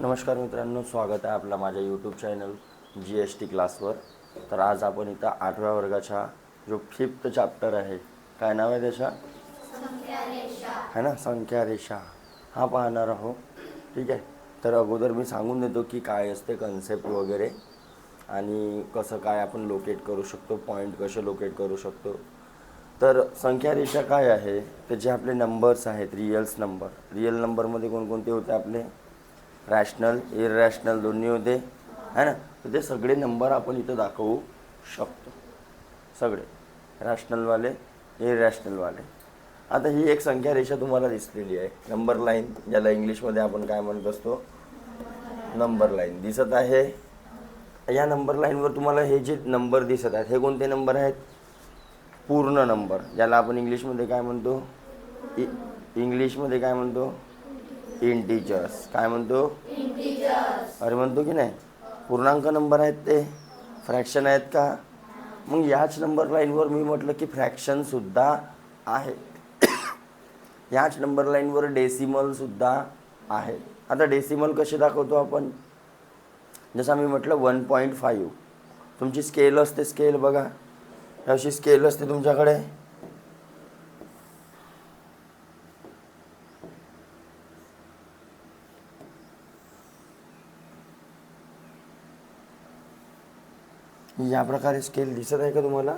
नमस्कार मित्रांनो, स्वागत आहे आपला माझ्या यूट्यूब चॅनल GST क्लासवर. तर आज आपण इथं 8व्या वर्गाचा जो 5th चॅप्टर आहे, काय नाव आहे त्याचा? संख्या रेषा. है ना, संख्या रेषा हा पाहणार आहोत. ठीक आहे. तर अगोदर मी सांगून देतो की काय असते कन्सेप्ट वगैरे आणि कसं काय आपण लोकेट करू शकतो, पॉईंट कसे लोकेट करू शकतो. तर संख्या रेषा काय आहे, तर जे आपले नंबर्स आहेत, रिअल नंबरमध्ये कोणकोणते होते आपले? रॅशनल, इररॅशनल दोन्ही होते, है ना. तर ते सगळे नंबर आपण इथं दाखवू शकतो, सगळे रॅशनलवाले, इररॅशनलवाले. आता ही एक संख्या रेषा तुम्हाला दिसलेली आहे, नंबर लाईन, ज्याला इंग्लिशमध्ये आपण काय म्हणत असतो? नंबर लाईन दिसत आहे. या नंबर लाईनवर तुम्हाला हे जे नंबर दिसत आहेत, हे कोणते नंबर आहेत? पूर्ण नंबर, ज्याला आपण इंग्लिशमध्ये काय म्हणतो? इंग्लिशमध्ये काय म्हणतो? इंटिजर्स. काय म्हणतो? इंटिजर्स. अरे म्हणतो की नाही, पूर्णांक नंबर आहेत ते, फ्रॅक्शन आहेत का? मग याच नंबर लाईनवर मी म्हटलं की फ्रॅक्शनसुद्धा आहे. याच नंबर लाईनवर डेसिमलसुद्धा आहे. आता डेसिमल कसे दाखवतो आपण? जसं मी म्हटलं 1.5. तुमची स्केल असते, स्केल बघा, अशी स्केल असते तुमच्याकडे. या प्रकारे स्केल दिसत आहे का तुम्हाला?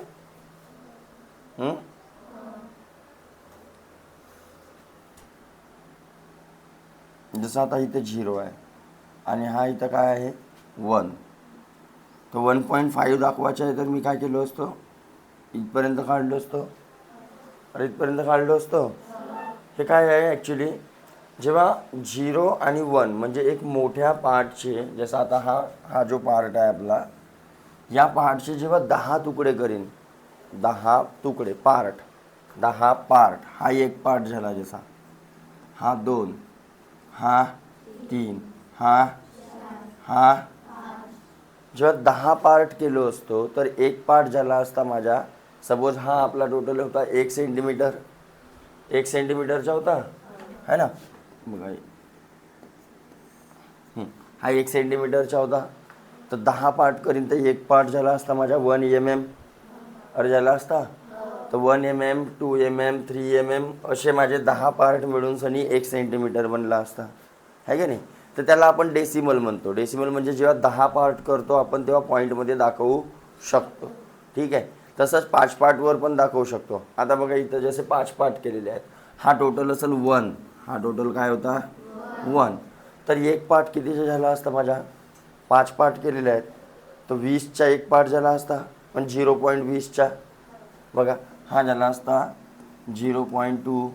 जसं आता इथे 0 आहे आणि हा इथं काय आहे? 1. तर 1.5 दाखवायचं आहे, तर मी काय केलं असतं? इथपर्यंत काढलो असतो. अरे इथपर्यंत काढलो असतो. हे काय आहे ॲक्च्युली, जेव्हा 0 आणि 1 म्हणजे एक मोठ्या पार्टचे, जसं आता हा जो पार्ट आहे आपला, या पार्टचे जेव्हा 10 तुकडे करीन, 10 तुकडे, पार्ट, 10 पार्ट, हा एक पार्ट झाला, जसा हा 2, हा 3, हा जेव्हा 10 पार्ट केलो असतो, तर एक पार्ट झाला असता माझा, सपोज हा आपला टोटल होता 1 सेंटीमीटर, 1 सेंटीमीटरचा होता, है ना. बघा, हा 1 सेंटीमीटरचा होता. तर 10 पार्ट करीन तर एक पार्ट झाला असता माझा 1 mm. अरे झाला असता. तर 1 mm, 2 mm, 3 mm असे माझे 10 पार्ट मिळून सनी 1 सेंटीमीटर बनला असता, है की नाही. तर त्याला आपण डेसिमल म्हणतो. डेसिमल म्हणजे जेव्हा 10 पार्ट करतो आपण, तेव्हा पॉईंटमध्ये दाखवू शकतो. ठीक आहे. तसंच 5 पार्टवर पण दाखवू शकतो. आता बघा इथं जसे 5 पार्ट केलेले आहेत, हा टोटल असेल 1, हा टोटल काय होता? 1. तर एक पार्ट कितीचा झाला असता माझा? 5 पार्ट केलेले आहेत, तर 20चा एक पार्ट झाला असता, पण 0.20चा. बघा, हा झाला असता 0.2,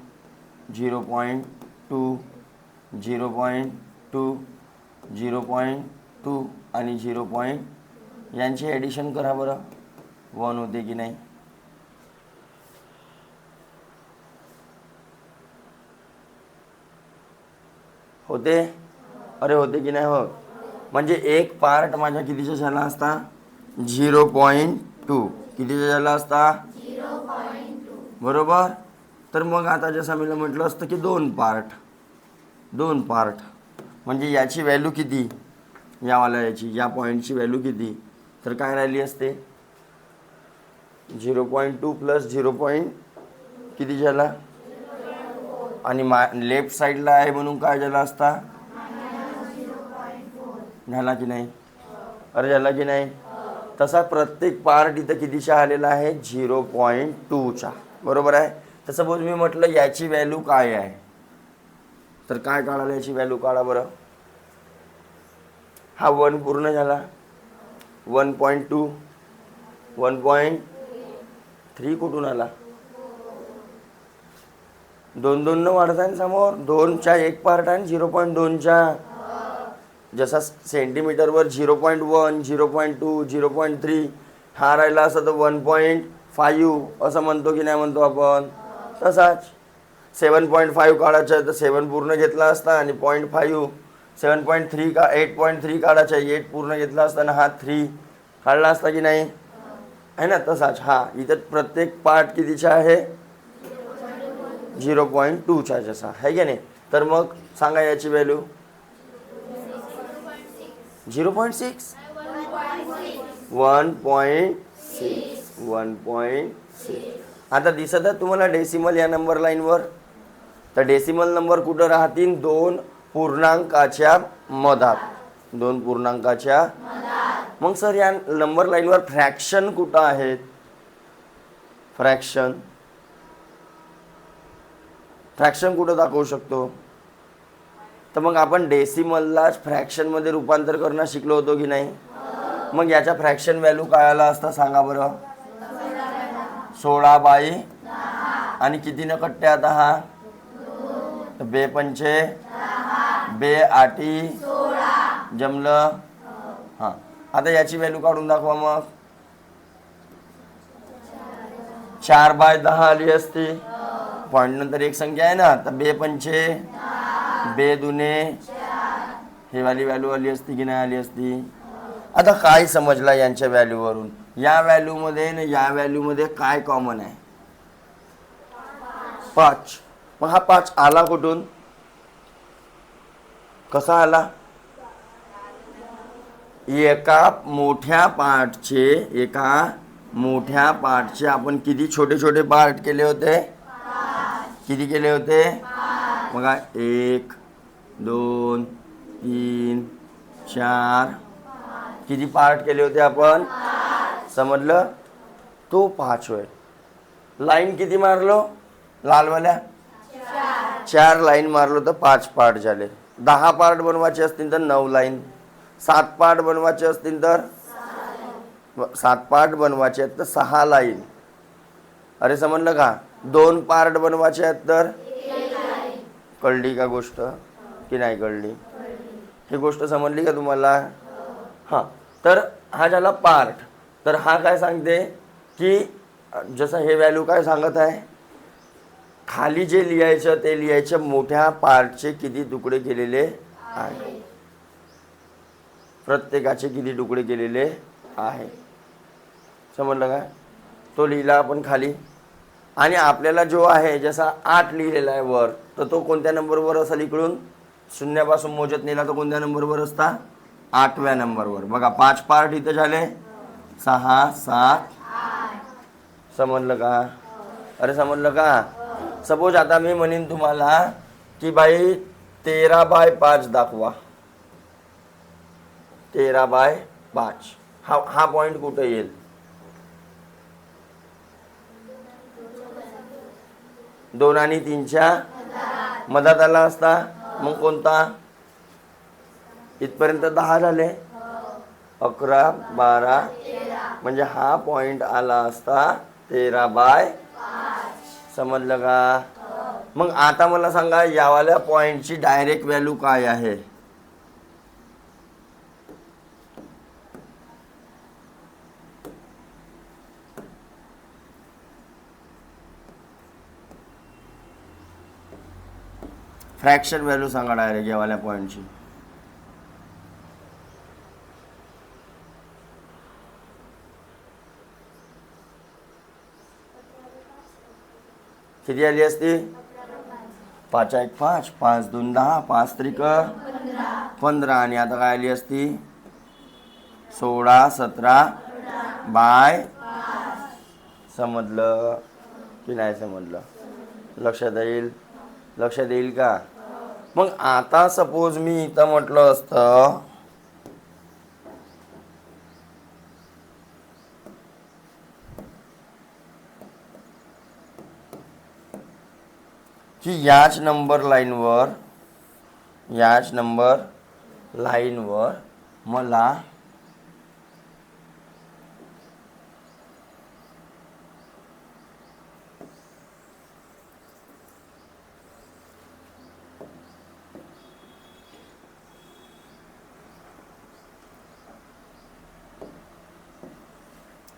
0.2, 0.2, 0.2 आणि 0. यांची ॲडिशन करा बरं, 1 होते की नाही? होते? अरे होते की नाही हो? म्हणजे एक पार्ट माझ्या कितीचा झाला असता? 0.2. कितीचा झाला असता? 0.2. बरोबर. तर मग आता जसं मी म्हटलं असतं की 2 पार्ट म्हणजे याची व्हॅल्यू किती? या पॉईंटची व्हॅल्यू किती? तर काय राहिली असते? 0.2 प्लस 0. किती झाला? आणि लेफ्ट साईडला आहे म्हणून काय झाला असता? झाला की नाही? अरे झाला की नाही? तसा प्रत्येक पार्ट इथं कितीचा आलेला आहे? 0.2चा. बरोबर आहे. तर सपोज मी म्हटलं याची व्हॅल्यू काय आहे, तर काय काढायला? याची व्हॅल्यू काढा बरं. हा 1 पूर्ण झाला, 1.2, 1.3 कुठून आला? 2 न वाढत आहे समोर, 2चा एक पार्ट आहे 0.2चा. जसा सेंटीमीटरवर 0.1, 0.2, 0.3 हा राहिला असं, तर 1.5 असं म्हणतो की नाही म्हणतो आपण? तसाच 7.5 काढायचं आहे, तर 7 पूर्ण घेतला असता आणि 0.5, 7.3 का 8.3 काढायचं आहे, 8 पूर्ण घेतला असताना हा 3 काढला असता की नाही, आहे ना. तसाच हा इथं प्रत्येक पार्ट कितीचा आहे? 0.2चा जसा, आहे की नाही. तर मग सांगा याची व्हॅल्यू 0.6 1.6 आता दिसत आहे तुम्हाला डेसिमल या नंबर लाईनवर. तर डेसिमल नंबर कुठं राहतील? दोन पूर्णांकाच्या मधात. दोन पूर्णांकाच्या. मग सर या नंबर लाईनवर फ्रॅक्शन कुठं आहेत? फ्रॅक्शन कुठं दाखवू शकतो? तर मग आपण डेसिमललाच फ्रॅक्शनमध्ये रूपांतर करणं शिकलो होतो की नाही? मग याच्या फ्रॅक्शन व्हॅल्यू काय आला असता सांगा बरं? 16/10. आणि कितीनं कट्टे आता हा? बे पंचे बे आठी जमलं. हां, आता याची व्हॅल्यू काढून दाखवा मग. 4/10 आली असती. पॉईंट नंतर एक संख्या आहे ना, तर बे पंचे बे दुने हे वाली व्हॅल्यू आली असती की नाही आली असती? आता काय समजला यांच्या व्हॅल्यूवरून? या व्हॅल्यूमध्ये आणि या व्हॅल्यूमध्ये काय कॉमन आहे? 5. मग हा 5 आला कुठून? कसा आला? एका मोठ्या पार्टचे आपण किती छोटे छोटे पार्ट केले होते? किती केले होते? बघा 1 2 3 4 किती पार्ट केले होते आपण? समजलं? तो 5 होय. लाईन किती मारलो? लालवाल्या 4 लाईन मारलो तर 5 पार्ट झाले. 10 पार्ट बनवायचे असतील तर 9 लाईन. 7 पार्ट बनवायचे असतील तर 7 पार्ट बनवायचे आहेत तर 6 लाईन. अरे समजलं का? 2 पार्ट बनवायचे आहेत तर कळली का गोष्ट की नाही कळली? ही गोष्ट समजली का तुम्हाला? हां, तर हा झाला पार्ट. तर हा काय सांगते की जसं हे व्हॅल्यू काय सांगत आहे? खाली जे लिहायचं ते लिहायचं मोठ्या पार्टचे किती तुकडे केलेले आहे, प्रत्येकाचे किती तुकडे केलेले आहे. समजलं का? तो लिहिला आपण खाली. आणि आपल्याला जो आहे जसा 8 लिहिलेला आहे वर, तर तो कोणत्या नंबरवर असेल? इकडून शून्यापासून मोजत नेला तर कोणत्या नंबरवर असता? 8व्या नंबरवर. बघा 5 पार्ट इथं झाले. 6 7 समजलं का? अरे समजलं का? सपोज आता मी म्हणेन तुम्हाला की बाई 13/5 दाखवा. 13/5 हा पॉईंट कुठे येईल? दोन आणि 3च्या मधात आला असता. मग कोणता? इथपर्यंत 10 झाले. 11 12 म्हणजे हा पॉइंट आला असता 13/5. समजलं का? मग आता मला सांगा यावाल्या पॉइंटची डायरेक्ट व्हॅल्यू काय आहे? फ्रॅक्शन व्हॅल्यू सांगा डायरेक्ट यावाल्या पॉईंटची. किती आली असती? 5 1 5 5 2 10 5 त्रिक 15. आणि आता काय आली असती? 16 17/5. समजलं की नाही समजलं? लक्षात येईल? लक्षात येईल का? मग आता सपोज मी इथं म्हटलं असतं की याच नंबर लाईनवर मला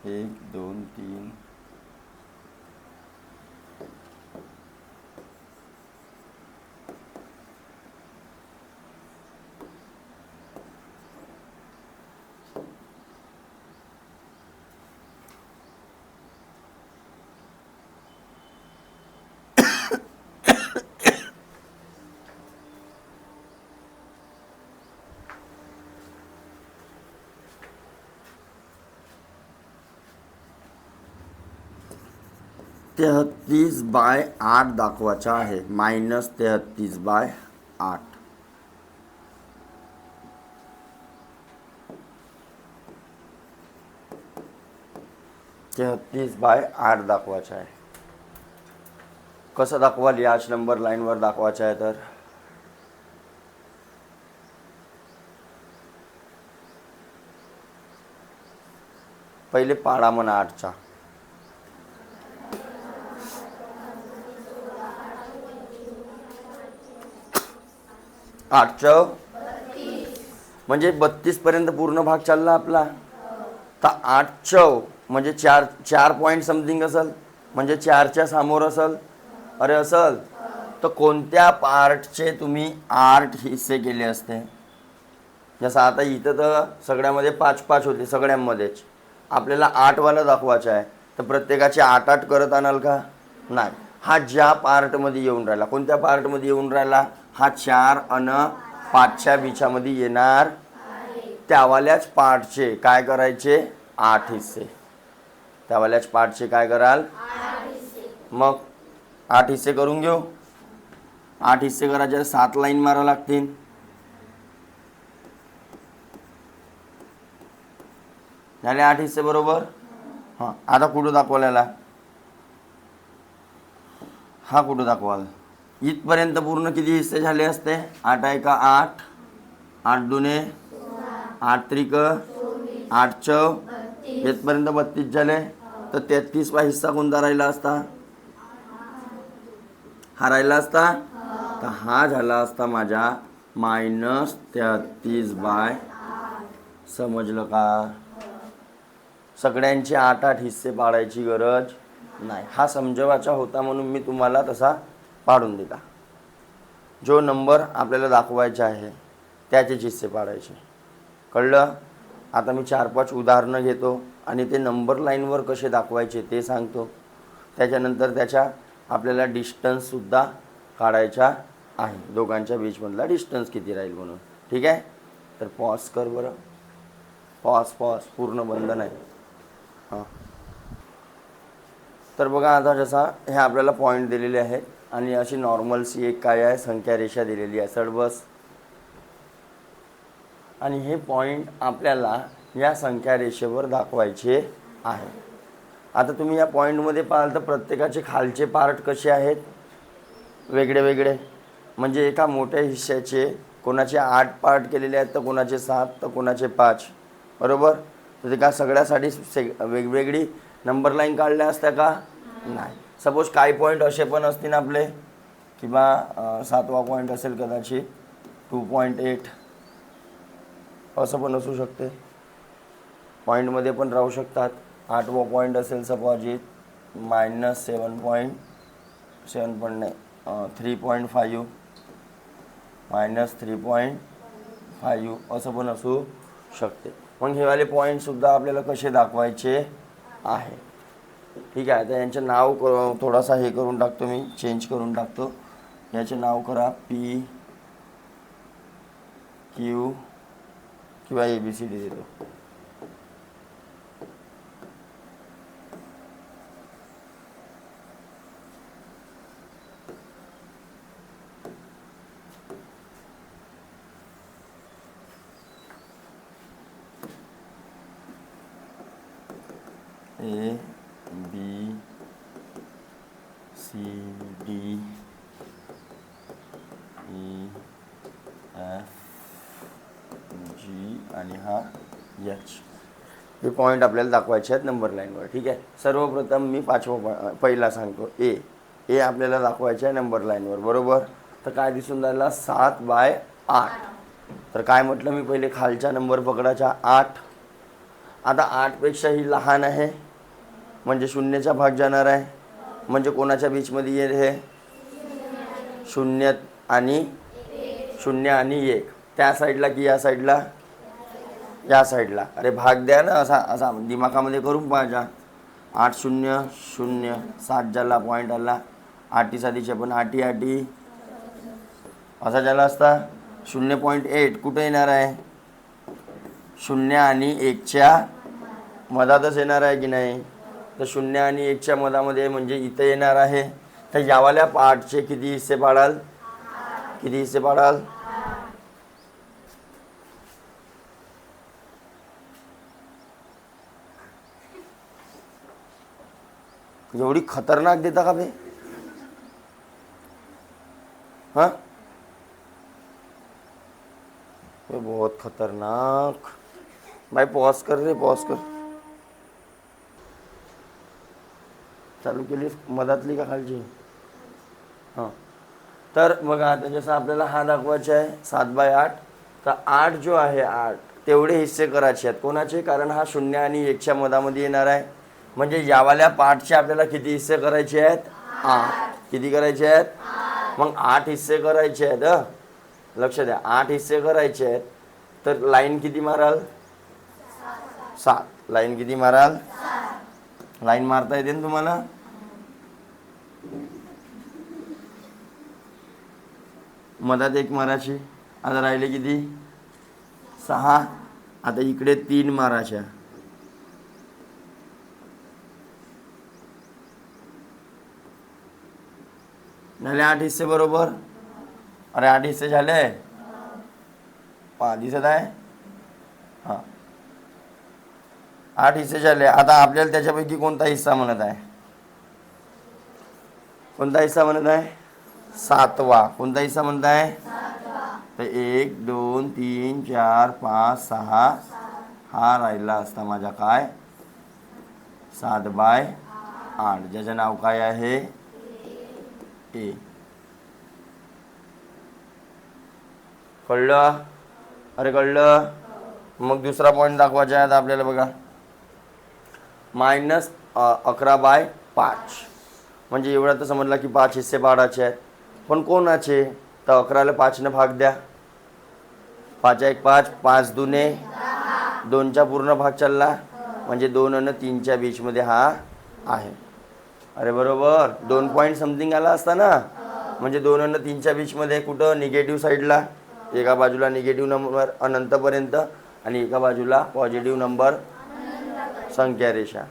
एक दोन तीन -33/8 दाखवायचा आहे. -33/8. -33/8 दाखवायचं आहे. कसं दाखवाल? याच नंबर लाईनवर दाखवायचं आहे. तर पहिले पाडा म्हणा 8चा. 8 म्हणजे 32 पर्यंत पूर्ण भाग चालला आपला. तर 8 म्हणजे 4 पॉईंट समथिंग असेल, म्हणजे 4च्या समोर असेल. अरे असेल तर कोणत्या पार्टचे तुम्ही 8 हिस्से केले असते? जसं आता इथं तर सगळ्यामध्ये 5-5 होते, सगळ्यांमध्येच. आपल्याला 8 वाला दाखवायचा आहे, तर प्रत्येकाचे 8-8 करत आणाल का? नाही. हा ज्या पार्टमध्ये येऊन राहिला, कोणत्या पार्टमध्ये येऊन राहिला? हा 4 अन 5च्या बिछामध्ये येणार, त्यावाल्याच पार्टचे काय करायचे? 8 हिस्से. त्यावाल्याच पार्टचे काय कराल? मग 8 हिस्से करून घेऊ. 8 हिस्से करायचे 7 लाईन मारा लागतील. झाले 8 हिस्से बरोबर. हां, आता कुठं दाखवलेला? हा कुठं दाखवाल? इथपर्यंत पूर्ण किती हिस्से झाले असते? 8 आहे का 8, 8 दुने 8 त्रिक 8 चौ, इथपर्यंत 32 झाले. तर 33वा हिस्सा कोणता राहिला असता? हा राहिला असता. तर हा झाला असता माझा -33/8. समजलं का? सगळ्यांचे 8-8 हिस्से पाडायची गरज नाही. हा समजवायचा होता म्हणून मी तुम्हाला तसा पाडून दिला. जो नंबर आपल्याला दाखवायचा आहे त्याचेच हिस्से पाडायचे. कळलं? आता मी 4-5 उदाहरणं घेतो आणि ते नंबर लाईनवर कसे दाखवायचे ते सांगतो. त्याच्यानंतर त्याच्या आपल्याला डिस्टन्ससुद्धा काढायचा आहे. दोघांच्या बीचमधला डिस्टन्स किती राहील म्हणून. ठीक आहे? तर पॉज कर बरं. पॉज पूर्ण बंद नाही. हां, तर बघा आता जसा हे आपल्याला पॉईंट दिलेले आहेत आणि अशी नॉर्मलची एक काय आहे? संख्या रेषा दिलेली आहे, सडबस. आणि हे पॉईंट आपल्याला या संख्या रेषेवर दाखवायचे आहे. आता तुम्ही या पॉईंटमध्ये पाहाल तर प्रत्येकाचे खालचे पार्ट कसे आहेत? वेगळे वेगळे. म्हणजे एका मोठ्या हिस्स्याचे कोणाचे 8 पार्ट केलेले आहेत, तर कोणाचे 7, तर कोणाचे 5. बरोबर? तर ते का सगळ्यासाठी वेगवेगळी नंबर लाईन काढल्या असत्या का? नाही. सपोज काही पॉईंट असे पण असतील आपले किंवा 7वा पॉईंट असेल कदाचित 2.8, असं पण असू शकते. पॉईंटमध्ये पण राहू शकतात. 8वा पॉईंट असेल सपोजिट -7.7 पण नाही 3.5 -3.5 असं पण असू शकते. मग हे वाले पॉईंटसुद्धा आपल्याला कसे दाखवायचे आहे. ठीक आहे. तर यांचे नाव थोडासा हे करून टाकतो, मी चेंज करून टाकतो. याचे नाव करा P, Q किंवा ABCD देतो. A, B, C, D, E, F, G आणि हा H. हे पॉईंट आपल्याला दाखवायचे आहेत नंबर लाईनवर. ठीक आहे. सर्वप्रथम मी पहिला सांगतो. ए आपल्याला दाखवायचे आहे नंबर लाईनवर. बरोबर? तर काय दिसून राहिला? 7/8. तर काय म्हटलं मी? पहिले खालच्या नंबर पकडायचा 8. आता 8पेक्षा ही लहान आहे म्हणजे शून्यचा भाग जाणार आहे. म्हणजे कोणाच्या बीचमध्ये येईल हे? 0 आणि 1. त्या साईडला की या साईडला? या साईडला. अरे भाग द्या ना, असा दिमागामध्ये करून पाहायचा. 8 0 0 7 झाला, पॉईंट आला. 8 साधीचे पण 8 असा झाला असता. 0.8 कुठे येणार आहे? 0 आणि 1च्या मधातच येणार आहे की नाही? तर 0 आणि 1च्या मधामध्ये म्हणजे इथं येणार आहे. तर यावाल्या पार्टचे किती हिस्से पाडाल? किती हिस्से पाडाल? एवढी खतरनाक देता का बे? हाँ ये बहुत खतरनाक. भाई पॉज कर रे, पॉज कर. चालू केली मधातली का खालची? हां. तर बघा आता जसं आपल्याला हा दाखवायचा आहे 7/8. तर 8 जो आहे 8 तेवढे हिस्से करायचे आहेत. कोणाचे? कारण हा 0 आणि 1च्या मधामध्ये येणार आहे. म्हणजे यावाल्या पार्टचे आपल्याला किती हिस्से करायचे आहेत? 8. किती करायचे आहेत? मग 8 हिस्से करायचे आहेत. लक्ष द्या, 8 हिस्से करायचे आहेत. तर लाईन किती माराल? 7. लाईन किती माराल? लाईन मारता येते ना तुम्हाला? मधात एक मारायची. आता राहिले किती? 6. आता इकडे 3 मारायच्या. झाले 8 हिस्से बरोबर. अरे 8 हिस्से झाले. दिसत आहे? हां 8 हिस्से झाले. आता आपल्याला त्याच्यापैकी कोणता हिस्सा म्हणत आहे? कोणता हिस्सा म्हणत आहे? 7वा. कोणता हिस्सा म्हणत आहे? तर 1 2 3 4 5 6 हा राहिला असता माझा काय? 7/8. ज्याचं नाव काय आहे? ए. कळलं? अरे कळलं? मग दुसरा पॉईंट दाखवायचा आहे आता आपल्याला. बघा -11/5 म्हणजे एवढा तर समजला की 5 हिस्से पाडायचे आहेत. पण कोणाचे? तर 11ला 5ने भाग द्या. 5 1 5, 5 दुने 2चा पूर्ण भाग चालला म्हणजे 2 आणि 3च्या बीचमध्ये हा आहे. अरे बरोबर 2 पॉईंट समथिंग आला असता ना. म्हणजे 2 आणि 3च्या बीचमध्ये कुठं? निगेटिव्ह साईडला. एका बाजूला निगेटिव्ह नंबर अनंतपर्यंत आणि एका बाजूला पॉझिटिव्ह नंबर संख्या रेषा.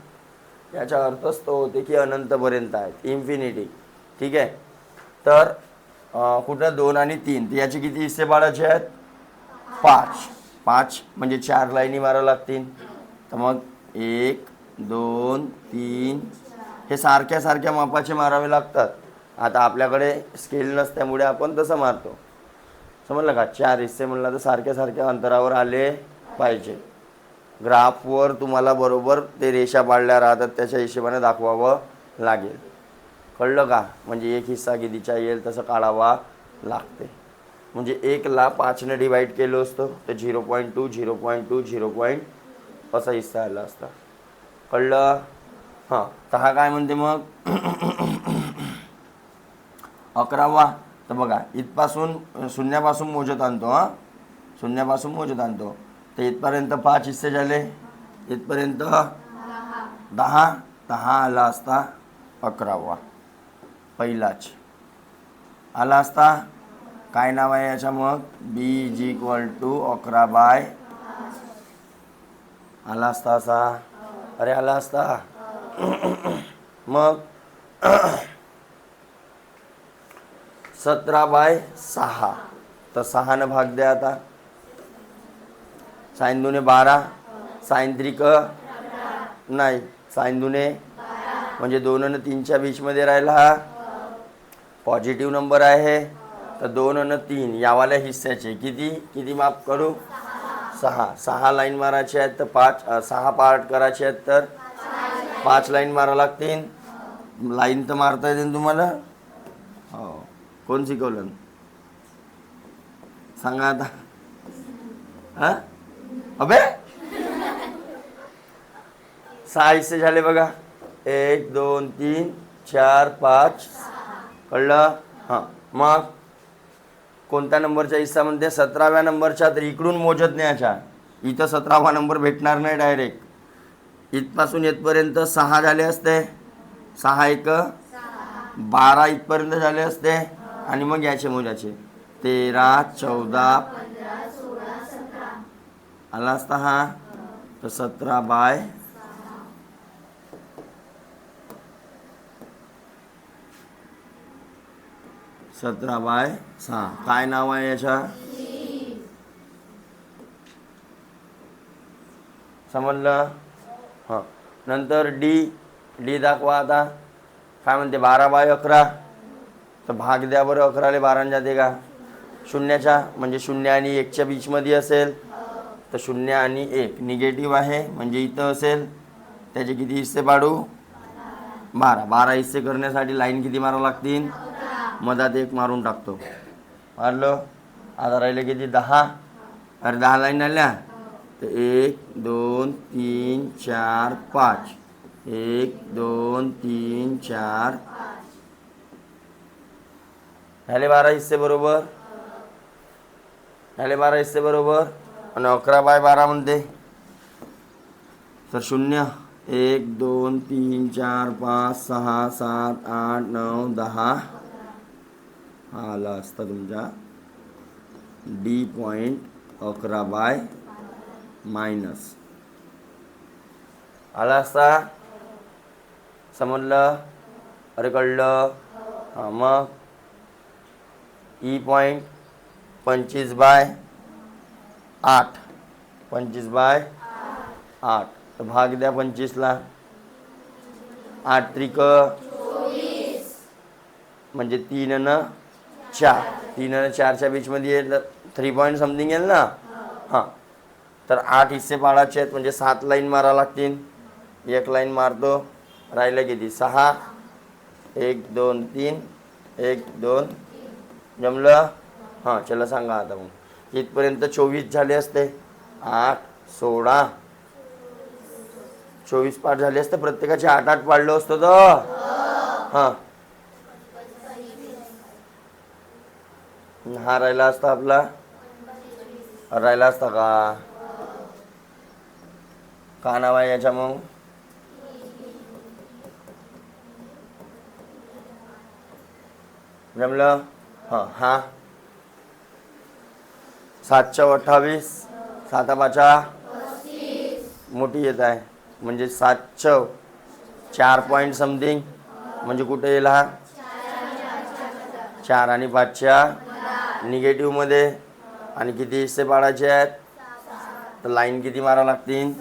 याचा अर्थच तो होते की अनंतपर्यंत आहेत, इन्फिनिटी. ठीक आहे. तर कुठं 2 आणि 3. तर याचे किती हिस्से पाडायचे आहेत? 5. 5 म्हणजे 4 लाईनी मारावं लागतील. तर मग 1 2 3 हे सारख्या सारख्या मापाचे मारावे लागतात. आता आपल्याकडे स्केल नसल्यामुळे आपण तसं मारतो. समजलं का? 4 हिस्से म्हणला तर सारख्या सारख्या अंतरावर आले पाहिजे. ग्राफवर तुम्हाला बरोबर ते रेषा पाडल्या राहतात त्याच्या हिशोबाने दाखवावं लागेल. कळलं का? म्हणजे एक हिस्सा कितीचा येईल तसं काढावा लागते. म्हणजे 1ला 5ने डिवाईड केलं असतं तर 0.2 0.2 0. असा हिस्सा आला असता. कळलं? हां. तर हा काय म्हणते मग? 11वा. तर बघा इथपासून शून्यापासून मोजत आणतो. हां शून्यापासून मोजत आणतो. तर इथपर्यंत 5 हिस्से झाले. इथपर्यंत 10. 10 आला असता 11वा. पहिलाच आला असता. काय नाव आहे याच्या मग? B = 11/5 आला असता असा. अरे आला असता. मग 17/6. तर 6ने भाग द्या. आता साइन दुने 12 साइन त्रिक नाही साइन दुने म्हणजे 2 आणि 3च्या बीचमध्ये राहिला हा पॉझिटिव्ह नंबर आहे. तर 2 आणि 3 यावाल्या हिस्स्याचे किती किती माफ करू? 6. 6 लाईन मारायचे आहेत. तर 6 पार्ट करायचे आहेत. तर 5 लाईन मारा लागतील. लाईन तर मारता येते तुम्हाला? हो. कोण शिकवलं सांगा आता? हां अबे 6 हिस्से झाले बघा. 1 2 3 4 5. कळलं? हां. मग कोणत्या नंबरच्या हिस्सा म्हणते? 17व्या नंबरच्या. तर इकडून मोजत न्यायच्या. इथं 17वा नंबर भेटणार नाही डायरेक्ट. इथपासून इथपर्यंत 6 झाले असते. 6 1 12 इथपर्यंत झाले असते. आणि मग याचे मोजाचे 13 14 आला असता हा. तर 17/6 17/6. काय नाव आहे याच्या? समजलं? हां. नंतर डी दाखवा आता. काय म्हणते? 12/11. तर भाग द्या बरं. 11ले 12 जाते का? शून्याच्या, म्हणजे 0 आणि 1च्या बीचमध्ये असेल तर 0 आणि 1 निगेटिव्ह आहे, म्हणजे इथं असेल. त्याचे किती हिस्से पाडू? 12. 12 हिस्से करण्यासाठी लाईन किती मारावं लागतील? मधात एक मारून टाकतो. मारलं. आता राहिले किती? 10. अरे 10 लाईन आल्या तर 1 2 3 4 5. 1 2 3 4 झाले 12 हिस्से बरोबर. झाले 12 हिस्से बरोबर. आणि 11/12 म्हणते तर 0 1 2 3 4 5 6 7 8 9 10. हा आला असता तुमचा डी पॉईंट. 11/- आला असता. समजलं? अरे कळलं? हां. मग ई पॉईंट 25/8. 25/8. तर भाग द्या 25ला. 8 त्रिक म्हणजे 3 आणि 4. 3 आणि 4च्या बीचमध्ये येईल 3 पॉईंट समथिंग येईल ना. हां. तर 8 हिस्से पाडायचे आहेत, म्हणजे 7 लाईन मारा लागतील. 1 लाईन मारतो. राहिलं किती? 6. 1 2 3. 1 2. जमलं? हां. चला सांगा आता. मग इथपर्यंत 24 झाले असते. 8 16 24 पाठ झाले असते. प्रत्येकाचे 8 पाडलो असतो तर. हां. हा राहिला असता आपला. राहिला असता का नाव आहे याच्या? मग जमलं? हां. हा 7/28. 7/5 मोठी येत आहे, म्हणजे 7 4 पॉईंट समथिंग, म्हणजे कुठे येईल हा? 4 आणि 5च्या निगेटिव्हमध्ये. आणि किती हिस्से पाडायचे आहेत? तर लाईन किती मारा लागतील?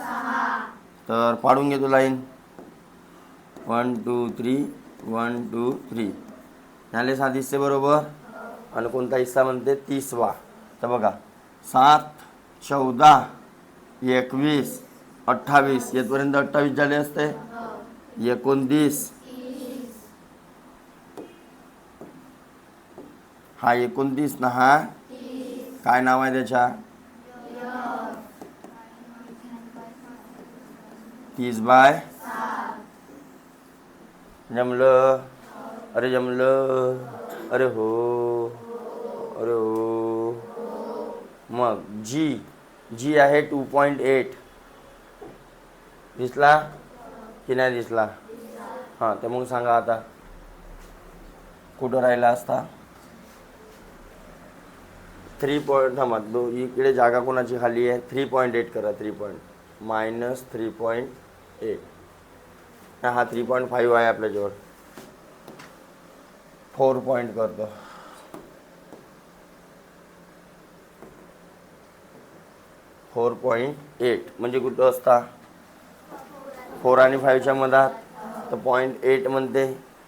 तर पाडून घेतो लाईन. 1 2 3 1 2 3. झाले 7 हिस्से बरोबर. आणि कोणता हिस्सा म्हणते? 30वा. तर बघा 7 14 21 28. येथपर्यंत 28 झाले असते. 29. हा 29 ना. हा काय नाव आहे त्याच्या? 30/7. जमलं? अरे जमलं? अरे हो. अरे हो. मग जी आहे 2.8. दिसला की नाही दिसला? हां. तर मग सांगा आता कुठं राहिला असता? 3 पॉईंट. थांबा. इकडे जागा कोणाची खाली आहे? 3.8 करा. 3.8. हा 3.5 आहे आपल्याजवळ. 4 पॉईंट करतो. 4.8 म्हणजे कुठं असता? 4 आणि 5च्या मधात. तर 0.8 म्हणते.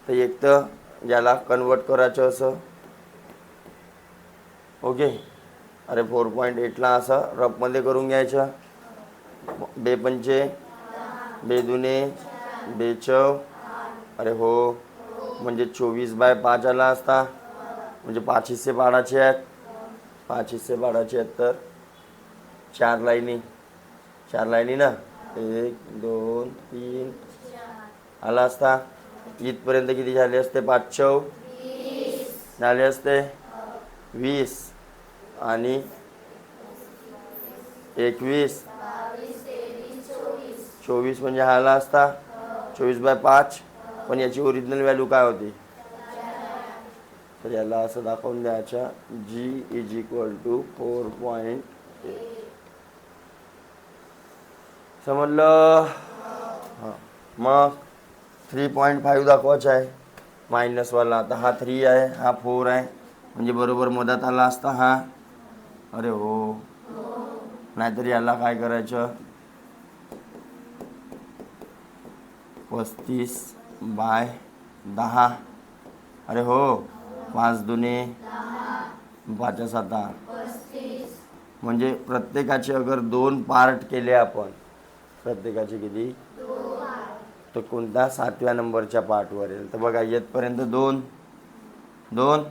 तर एक तर ज्याला कन्वर्ट करायचं असं. ओके. अरे 4.8ला असं रफमध्ये करून घ्यायचं. 2 पंचे 2 दुने 2 चौ. अरे हो. म्हणजे 24/5 आला असता. म्हणजे 5 हिस्से पाडायचे आहेत. 5 हिस्से पाडायचे आहेत तर 4 लाईनी ना. 1 2 3 आला असता. इथपर्यंत किती झाले असते? 5 चौ झाले असते 20. आणि 21 24 म्हणजे हा आला असता 24/5. पण याची ओरिजिनल व्हॅल्यू काय होती? तर याला असं दाखवून द्यायचं. G = 4.8. समजलं? हां. मग 3.5 दाखवायचं आहे मायनसवाला. आता हा 3 आहे, हा 4 आहे. म्हणजे बरोबर मधात आला असता हा. अरे हो. नाहीतर याला काय करायचं, 35/10. अरे हो, 5 दुने 5 7. 35. म्हणजे प्रत्येकाचे अगर 2 पार्ट केले आपण, प्रत्येकाचे किती, तर कोणत्या 7व्या नंबरच्या पार्टवर येईल. तर बघा, येतपर्यंत 2 2,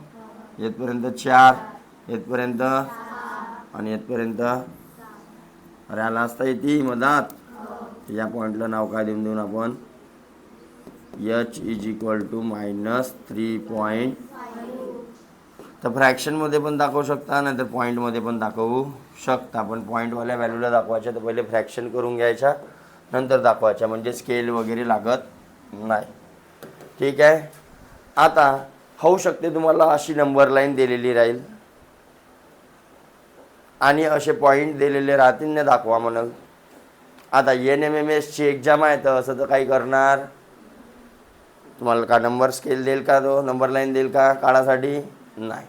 येतपर्यंत 4, येतपर्यंत आणि येतपर्यंत. अरे आला असता येते मधात. या पॉईंटला नाव काय देऊन आपण, h = -3. तर फ्रॅक्शनमध्ये पण दाखवू शकता, नाहीतर पॉईंटमध्ये पण दाखवू शकता. पण पॉईंटवाल्या व्हॅल्यूला दाखवायच्या तर पहिले फ्रॅक्शन करून घ्यायच्या, नंतर दाखवायच्या, म्हणजे स्केल वगैरे लागत नाही. ठीक आहे. आता होऊ शकते तुम्हाला अशी नंबर लाईन दिलेली राहील आणि असे पॉईंट दिलेले राहतील, ने दाखवा म्हणाल. आता NMMSची एक्झाम आहे, तर असं तर काही करणार तुम्हाला का नंबर स्केल देईल का, तो नंबर लाईन देईल का काढासाठी, नाही.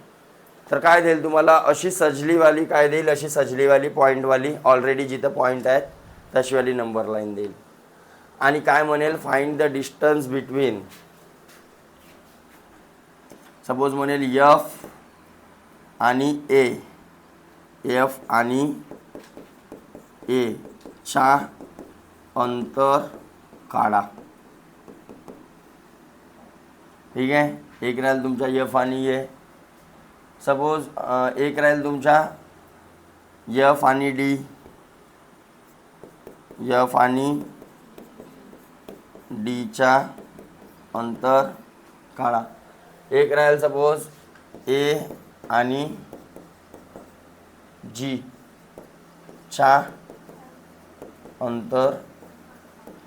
तर काय देईल तुम्हाला, अशी सजलीवाली काय देईल, अशी सजलीवाली पॉईंटवाली, ऑलरेडी जिथं पॉईंट आहेत तशीवाली नंबर लाईन देईल. आणि काय म्हणेल, find the distance between, suppose म्हणेल F आणि A, F आणि A चा अंतर काढा. ठीक आहे. एक राहील तुमचा F आणि A. सपोज एक राहील तुमचा F आणि D, F आणि D चा अंतर काढा. एक राहील सपोज A आणि G चा अंतर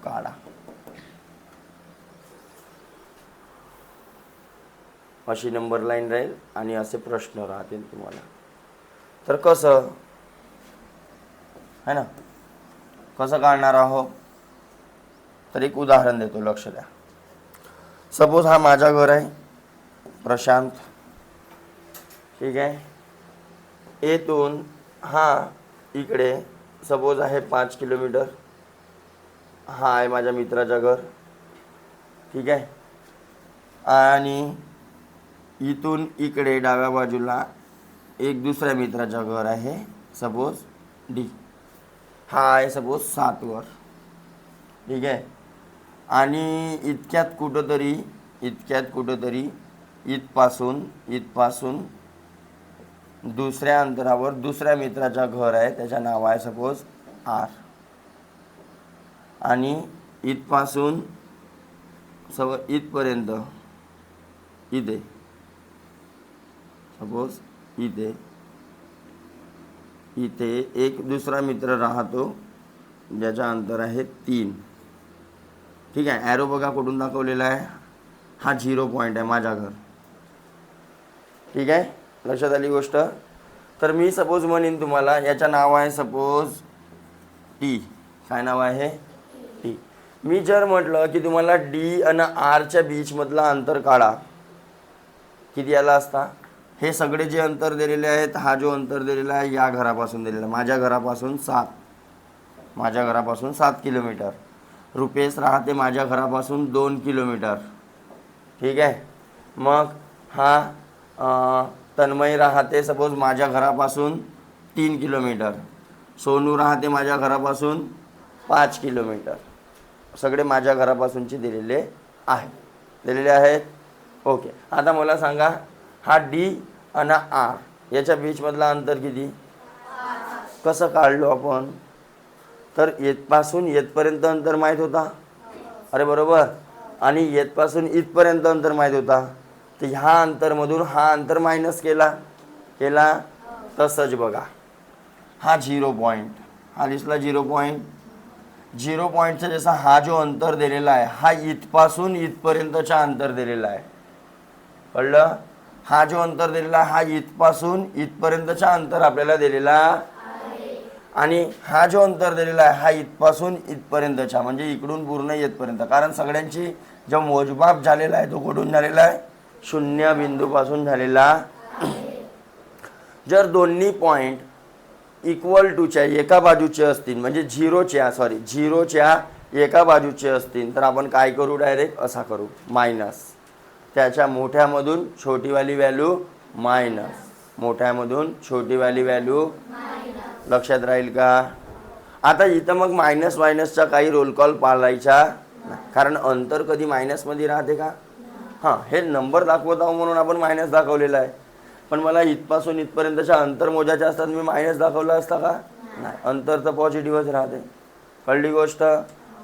काढा. अशी नंबर लाईन राहील आणि असे प्रश्न राहतील तुम्हाला. तर कसं है ना, कसं काढणार आहोत, तर एक उदाहरण देतो, लक्ष द्या. सपोज हा माझा घर आहे, प्रशांत. ठीक आहे. येथून हा इकडे सपोज आहे 5 किलोमीटर. हा आहे माझ्या मित्राचं घर. ठीक आहे. आणि इथून इकडे डाव्या बाजूला एक दुसऱ्या मित्राचं घर आहे, सपोज D. हा आहे सपोज 7 वर. ठीक आहे. आणि इतक्यात कुठंतरी इथपासून दुसऱ्या अंतरावर दुसऱ्या मित्राचं घर आहे, त्याचं नाव आहे सपोज R. आणि इथपासून इथपर्यंत इथे सपोज इथे एक दुसरा मित्र राहतो, ज्याचं अंतर आहे 3. ठीक आहे. ॲरो बघा कुठून दाखवलेला आहे, हा 0 पॉईंट आहे, माझा घर. ठीक आहे. लक्षात आली गोष्ट. तर मी सपोज म्हणेन तुम्हाला, याचं नाव आहे सपोज T. काय नाव आहे, T. मी जर म्हटलं की तुम्हाला D आणि Rच्या बीचमधला अंतर काढा, किती आला असता. हे सगळे जे अंतर दिलेले आहेत, हा जो अंतर दिलेला आहे या घरापासून दिलेला आहे, माझ्या घरापासून 7 किलोमीटर. रुपेश राहते माझ्या घरापासून 2 किलोमीटर. ठीक आहे. मग हा तन्मय राहते सपोज माझ्या घरापासून 3 किलोमीटर. सोनू राहते माझ्या घरापासून 5 किलोमीटर. सगळे माझ्या घरापासूनचे दिलेले आहेत. ओके. आता मला सांगा, हा D आणि R याच्या बीचमधला अंतर किती, कसं काढलो आपण. तर येथपासून येथपर्यंत अंतर माहीत होता. अरे बरोबर. आणि येथपासून इथपर्यंत अंतर माहीत होता. तर ह्या अंतरमधून हा अंतर मायनस केला. तसंच बघा, हा 0 पॉईंट, हा दिसला 0 पॉईंट. 0 पॉईंटचा जसा हा जो अंतर दिलेला आहे, हा इथपासून इथपर्यंतचा अंतर दिलेला आहे. कळलं. हा जो अंतर दिलेला आहे, हा इथपासून इथपर्यंतचा अंतर आपल्याला दिलेला आहे. आणि हा जो अंतर दिलेला आहे, हा इथपासून इथपर्यंतचा, म्हणजे इकडून पूर्ण येथपर्यंत. कारण सगळ्यांची जो मोजमाप झालेला आहे तो कुठून झालेला आहे, 0 बिंदूपासून झालेला आहे. जर दोन्ही पॉईंट इक्वल टूच्या एका बाजूचे असतील म्हणजे झिरोच्या एका बाजूचे असतील तर आपण काय करू, डायरेक्ट असा करू, मायनस. त्याच्या मोठ्यामधून छोटीवाली व्हॅल्यू मायनस, मोठ्यामधून छोटीवाली व्हॅल्यू. लक्षात राहील का? आता इथं मग मायनस मायनसचा काही रोल कॉल पाळायचा नाही, कारण अंतर कधी मायनसमध्ये राहते का? हां, हे नंबर दाखवत आहो म्हणून आपण मायनस दाखवलेला आहे. पण मला इथपासून इथपर्यंतच्या अंतर मोजायचे असतात, मी मायनस दाखवलं असता का? नाही, अंतर तर पॉझिटिव्हच राहते. कळली गोष्ट?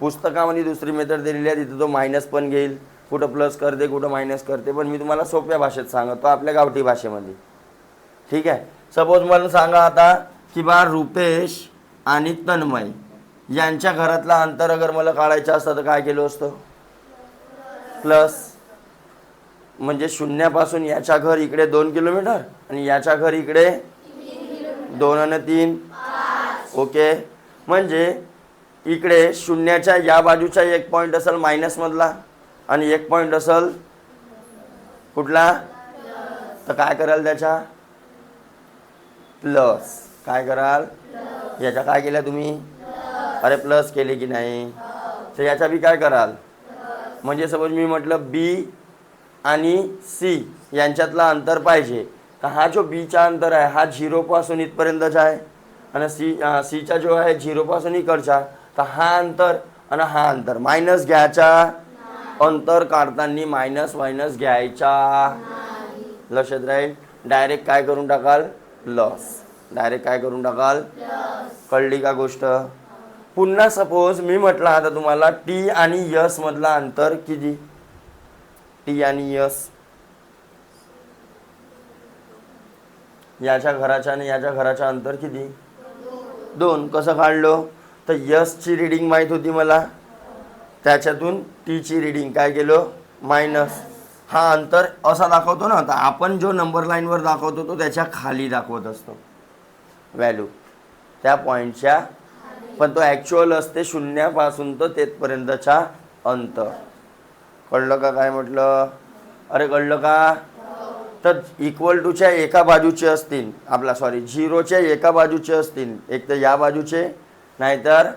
पुस्तकामध्ये दुसरी मेथड दिलेली आहे, तिथं तो मायनस पण घेईल, कुठं प्लस करते कुठं मायनस करते, पण मी तुम्हाला सोप्या भाषेत सांगतो, आपल्या गावठी भाषेमध्ये. ठीक आहे. सपोज मला सांगा आता की बा रुपेश आणि तन्मय यांच्या घरातला अंतर अगर मला काढायचं असतं तर काय केलं असतं? प्लस. म्हणजे शून्यापासून याच्या घर इकडे 2 किलोमीटर आणि याच्या घर इकडे 2 आणि 3. ओके. म्हणजे इकडे शून्याच्या या बाजूचा एक पॉईंट असेल मायनसमधला आणि एक पॉईंट असेल कुठला, तर काय कराल त्याच्या? प्लस. काय कराल? याच्या काय केल्या तुम्ही? अरे प्लस केले की नाही? तर याच्या बी काय कराल? म्हणजे सपोज मी म्हटलं बी आणि सी यांच्यातला अंतर पाहिजे, तर हा जो बीचा अंतर आहे हा 0 पासून इथपर्यंतचा आहे आणि सीचा जो आहे 0 पासून इकडचा, तर हा अंतर आणि हा अंतर मायनस घ्यायचा. अंतर काढताना मायनस मायनस घ्यायचा. लक्षात राहील. डायरेक्ट काय करून टाकाल? प्लस. डायरेक्ट काय करून टाकाल? कळली का गोष्ट? पुन्हा सपोज मी म्हटलं आता तुम्हाला टी आणि यस मधला अंतर किती? टी आणि यस याच्या घराच्या आणि याच्या घराचं अंतर किती? 2. कसं काढलं? तर यसची रिडिंग माहीत होती मला, त्याच्यातून टीची रिडिंग काय केलं? मायनस. हा अंतर असा दाखवतो ना, तर आपण जो नंबर लाईनवर दाखवतो तो त्याच्या खाली दाखवत असतो व्हॅल्यू, त्या पॉईंटच्या. पण तो ॲक्च्युअल असते शून्यापासून तर तेथपर्यंतचा अंतर. कळलं का काय म्हटलं? अरे कळलं का? तर इक्वल टूच्या एका बाजूचे असतील, झिरोच्या एका बाजूचे असतील, एक तर या बाजूचे नाहीतर,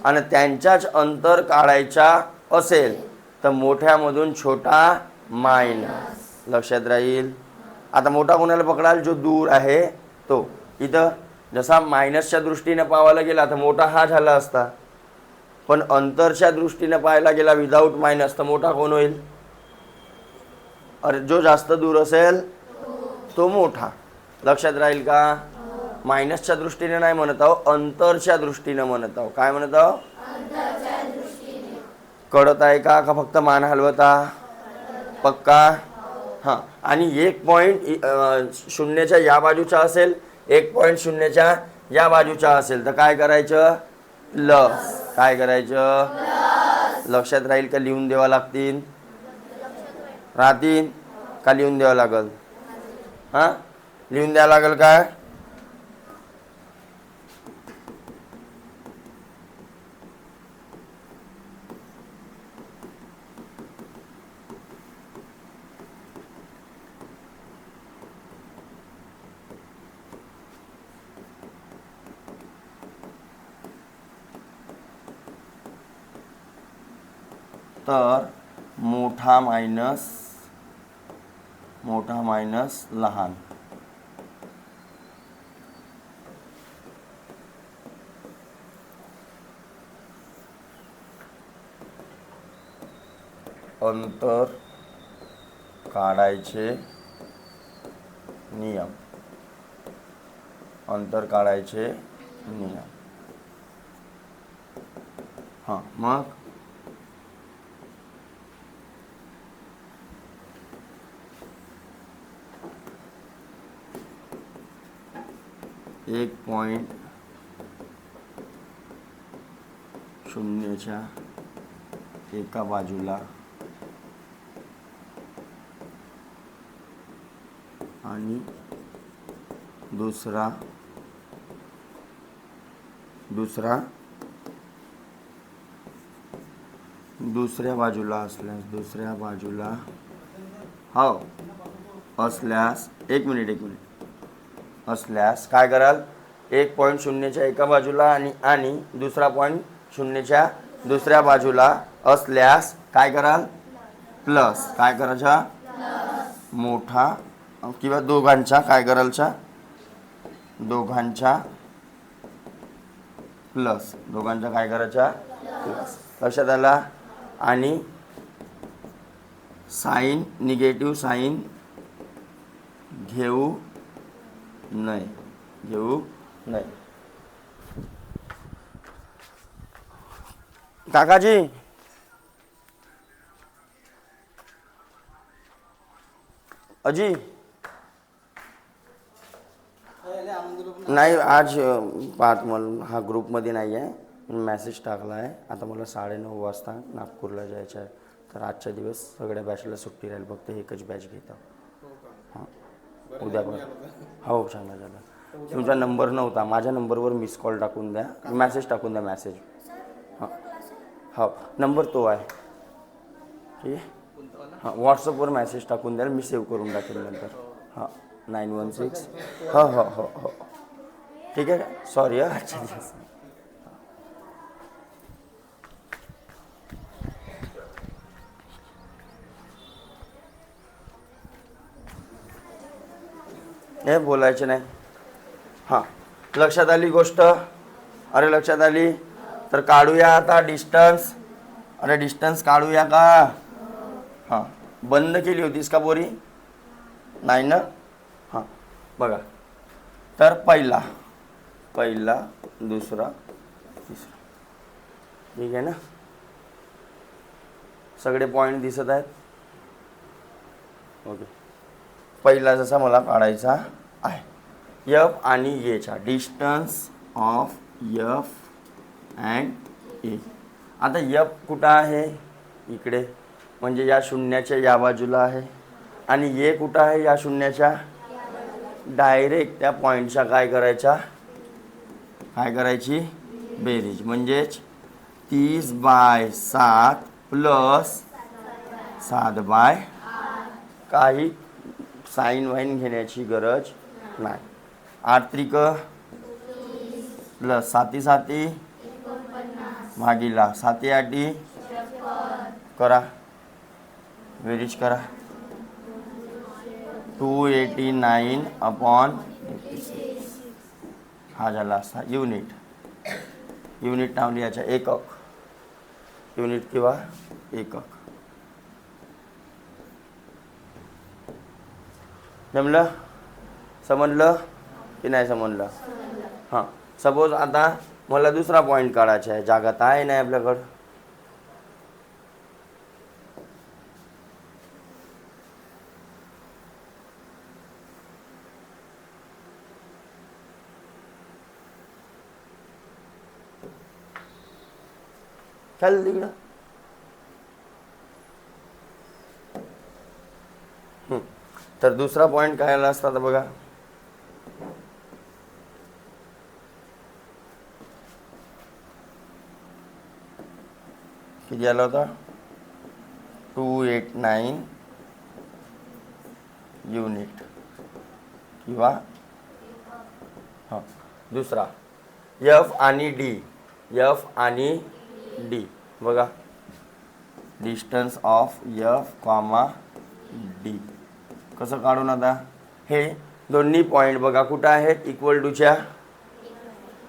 आणि त्यांच्याच अंतर काढायचा असेल तर मोठ्यामधून छोटा मायनस. लक्षात राहील. आता मोठा कोणाला पकडाल? जो दूर आहे तो. इथं जसा मायनसच्या दृष्टीने पाहायला गेला तर मोठा हा झाला असता, पण अंतरच्या दृष्टीने पाहायला गेला विदाऊट मायनस तर मोठा कोण होईल? अरे जो जास्त दूर असेल तो मोठा. लक्षात राहील का? मायनसच्या दृष्टीने नाही म्हणत आहो, अंतरच्या दृष्टीने म्हणत आहो. काय म्हणत आहो? कळत आहे का? का फक्त मान हलवता? पक्का? हां. आणि एक पॉईंट शून्याच्या या बाजूचा असेल, एक पॉईंट शून्याच्या या बाजूचा असेल तर काय करायचं? प्लस. काय करायचं? लक्षात राहील का? लिहून द्यावं लागतील? राहतील का लिहून द्यावं लागल? हां, लिहून द्यावं लागेल काय? तर मोठा मायनस लहान. अंतर काढायचे नियम. अंतर काढायचे नियम. हां, मग एक पॉईंट शून्याच्या एका बाजूला आणि दुसऱ्या बाजूला असल्यास, एक मिनिट. असल्यास काय कराल, एक पॉईंट शून्यच्या एका बाजूला आणि दुसरा पॉईंट शून्यच्या दुसऱ्या बाजूला असल्यास काय कराल, प्लस काय करायचा, मोठा किंवा दोघांच्या काय करायचा, दोघांच्या प्लस, दोघांच्या काय करायच्या प्लस. लक्षात आला. आणि साईन, निगेटिव्ह साईन घेऊ नये, घेऊ नये. काकाजी अजी नाही आज पाहत मला हा ग्रुपमध्ये नाही आहे, मेसेज टाकला आहे. आता मला 9:30 वाजता नागपूरला जायचं आहे, तर आजच्या दिवस सगळ्या बॅचला सुट्टी राहील, फक्त एकच बॅच घेतो. हां उद्या पण हो चांगलं झालं. तुमचा नंबर नव्हता, माझ्या नंबरवर मिस कॉल टाकून द्या, मेसेज टाकून द्या, मेसेज. हां हो नंबर तो आहे ठीक आहे. हां व्हॉट्सअपवर मेसेज टाकून द्याल, मी सेव्ह करून टाकेल नंतर. हां 916 हो हो हो हो ठीक आहे. सॉरी आजच्या दिवस हे बोलायचे नाही. हां लक्षात आली गोष्ट, अरे लक्षात आली. तर काढूया आता डिस्टन्स. अरे डिस्टन्स काढूया का. हां बंद केली होतीस का बोरी, नाही ना. हां बघा, तर पहिला दुसरा तिसरा, ठीक आहे ना. सगळे पॉईंट दिसत आहेत. ओके, पहिला जसा मला काढायचा आहे, एफ आणि एचा distance of F and A. आता एफ कुठं आहे, इकडे, म्हणजे या शून्याच्या या बाजूला आहे, आणि ए कुठं आहे, या शून्याच्या डायरेक्ट त्या पॉईंटच्या काय करायची बेरीज, म्हणजेच 30/7 प्लस 7/8. काही साईन वाईन घेण्याची गरज नाही. 8 त्रिक प्लस 7 7 भागीला 7 8 करा, बेरीज करा. 289/86 हा झाला असा युनिट. युनिट नाव लिहायचं, एकक, युनिट किंवा एकक. जमलं, समजलं की नाही समजलं. हां सपोज आता मला दुसरा पॉईंट काढायचा आहे, जागा तर आहे नाही आपल्याकडं. चालेल तिकडं. तर दुसरा पॉईंट काय आला असता, तर बघा किती आला होता, 289 युनिट किंवा हां दुसरा एफ आणि डी. एफ आणि डी बघा, distance of F comma D कसं काढून. आता हे दोन्ही पॉईंट बघा कुठं आहेत, इक्वल टूच्या,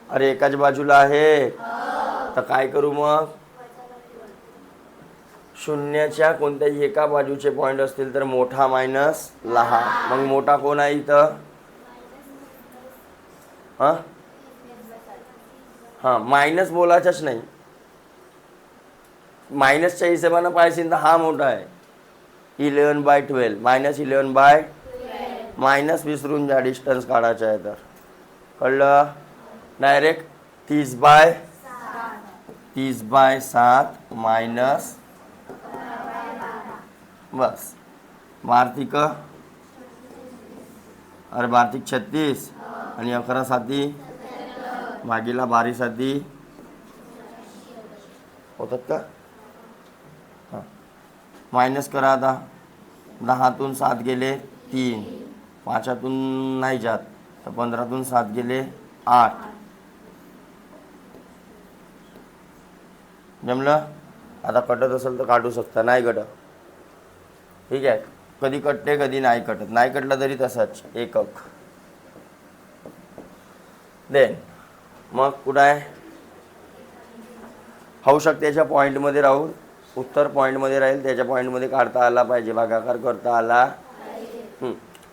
अरे एकाच बाजूला आहे. तर काय करू मग, शून्याच्या कोणत्याही एका बाजूचे पॉईंट असतील तर मोठा मायनस लहान. मग मोठा कोण आहे इथं, हां हां मायनस बोलायचाच नाही, मायनसच्या हिशोबानं पाहिजे तर हा मोठा आहे. 11/12 -11/, मायनस विसरून जा, डिस्टन्स काढायचं आहे तर कळलं. डायरेक्ट 30/7 मायनस बस 12 अरे 12 36 आणि 11 7 भागीला 12 7 होतात का. हां मायनस करा. आता 10तून 7 गेले 3, 5तून नाही जात, तर 15तून 7 गेले 8. जमलं. आता कटत असेल तर काढू शकता, नाही कटत ठीक आहे. कधी कटते कधी नाही कटत, नाही कटलं तरी तसंच एकक. देन मग कुठं आहे, होऊ शकते याच्या पॉईंटमध्ये राहून, उत्तर पॉईंटमध्ये राहील, त्याच्या पॉईंटमध्ये काढता आला पाहिजे, भागाकार करता आला.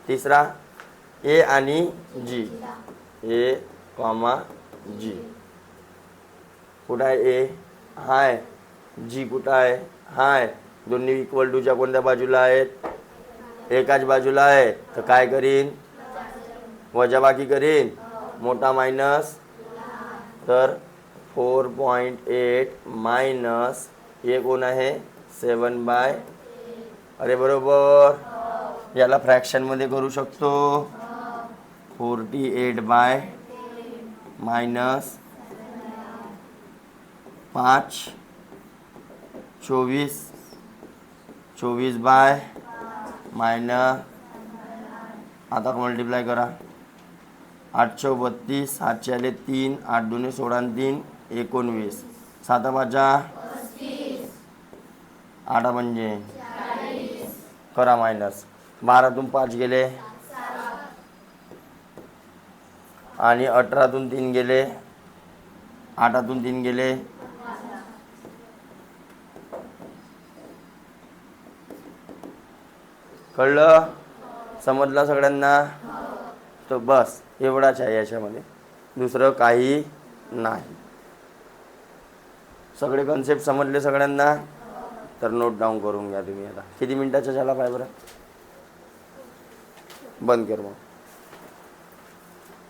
तिसरा ए आणि जी, ए कॉमा जी. कुठं आहे ए, हाय. जी कुठं आहे, हाय. दोन्ही इक्वल टूच्या कोणत्या बाजूला आहेत, एकाच बाजूला आहे. तर काय करीन, वजाबाकी करीन, मोठा मायनस. तर 4.8 मायनस हे कोण आहे 7/. अरे बरोबर, याला फ्रॅक्शनमध्ये करू शकतो. 48/, मायनस 5, 24, 24/, मायनस. आता मल्टिप्लाय करा. 832, 7 आले 3, 8 दुने 16 आणि 3 19. 7 5 8 म्हणजे करा मायनस. 12तून 5 गेले आणि 18तून 3 गेले, 8तून 3 गेले. कळलं, समजलं सगळ्यांना. तर बस एवढाच आहे याच्यामध्ये, दुसरं काही नाही. सगळे कन्सेप्ट समजले सगळ्यांना. तर नोट डाऊन करून घ्या तुम्ही. आता किती मिनिटाचा झाला पाय बरं, बंद कर मग.